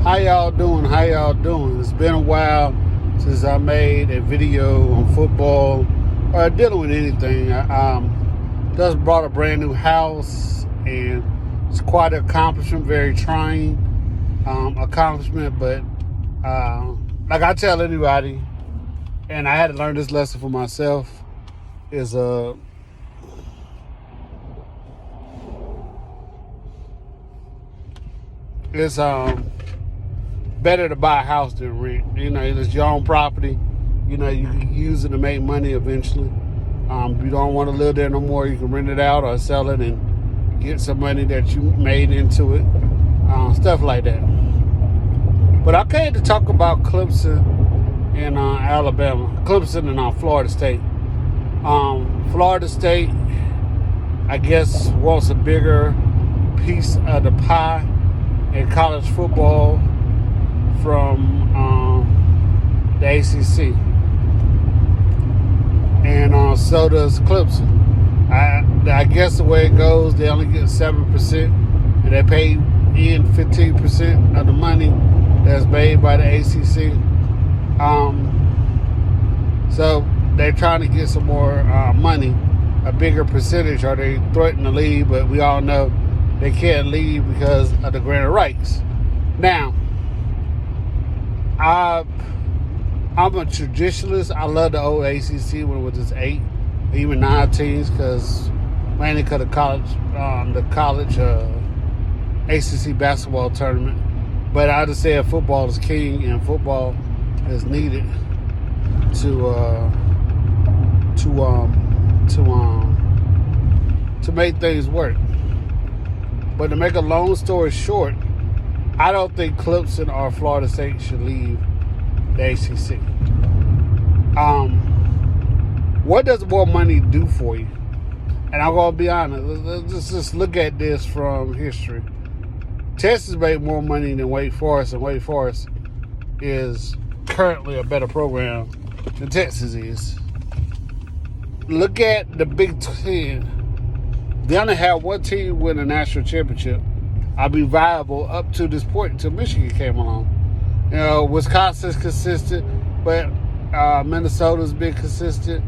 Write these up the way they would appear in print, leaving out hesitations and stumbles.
How y'all doing? How y'all doing? It's been a while since I made a video on football or dealing with anything. I just bought a brand new house, and it's quite an accomplishment, very trying accomplishment. But like I tell anybody, and I had to learn this lesson for myself, is it's better to buy a house than rent. You know, it's your own property. You know, you can use it to make money eventually. If you don't want to live there no more, you can rent it out or sell it and get some money that you made into it. Stuff like that. But I came to talk about Clemson and Alabama. Clemson and Florida State. Florida State, I guess, wants a bigger piece of the pie in college football from the ACC, and so does Clemson. I guess the way it goes, they only get 7%, and they pay in 15% of the money that's made by the ACC. So they're trying to get some more money, a bigger percentage, or they threaten to leave, but we all know they can't leave because of the grant of rights. Now, I'm a traditionalist. I love the old ACC when it was just 8, even 9 teams, because mainly because of the college ACC basketball tournament. But I just said football is king, and football is needed to make things work. But to make a long story short, I don't think Clemson or Florida State should leave the ACC. What does more money do for you? And I'm going to be honest. Let's just look at this from history. Texas made more money than Wake Forest, and Wake Forest is currently a better program than Texas is. Look at the Big Ten. They only had one team win a national championship. I'll be viable up to this point until Michigan came along. You know, Wisconsin's consistent, but Minnesota's been consistent.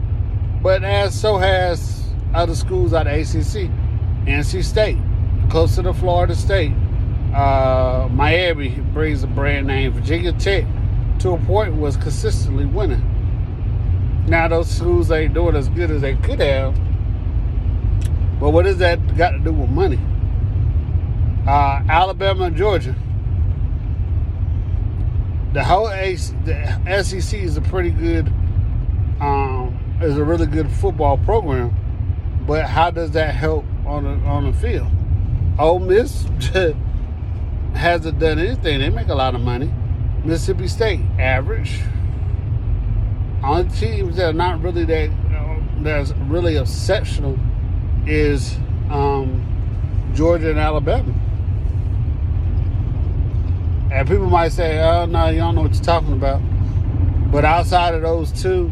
But so has other schools out of ACC. NC State, closer to Florida State. Miami brings a brand name. Virginia Tech, to a point, was consistently winning. Now those schools ain't doing as good as they could have. But what does that got to do with money? Alabama and Georgia. The whole the SEC is a pretty good, is a really good football program. But how does that help on the field? Ole Miss hasn't done anything. They make a lot of money. Mississippi State, average. Only teams that are not really that's really exceptional is Georgia and Alabama. And people might say, oh, no, you don't know what you're talking about. But outside of those two,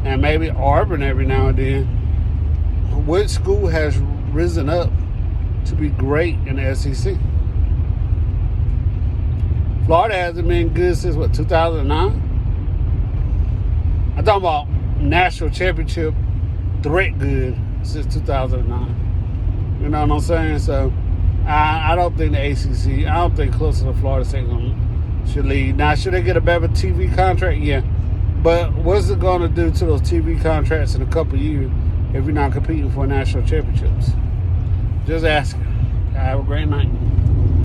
and maybe Auburn every now and then, which school has risen up to be great in the SEC? Florida hasn't been good since, 2009? I'm talking about national championship threat good since 2009. You know what I'm saying? So I don't think the ACC, I don't think Clemson or Florida State should lead. Now, should they get a better TV contract? Yeah. But what's it going to do to those TV contracts in a couple of years if you're not competing for national championships? Just asking. Have a great night.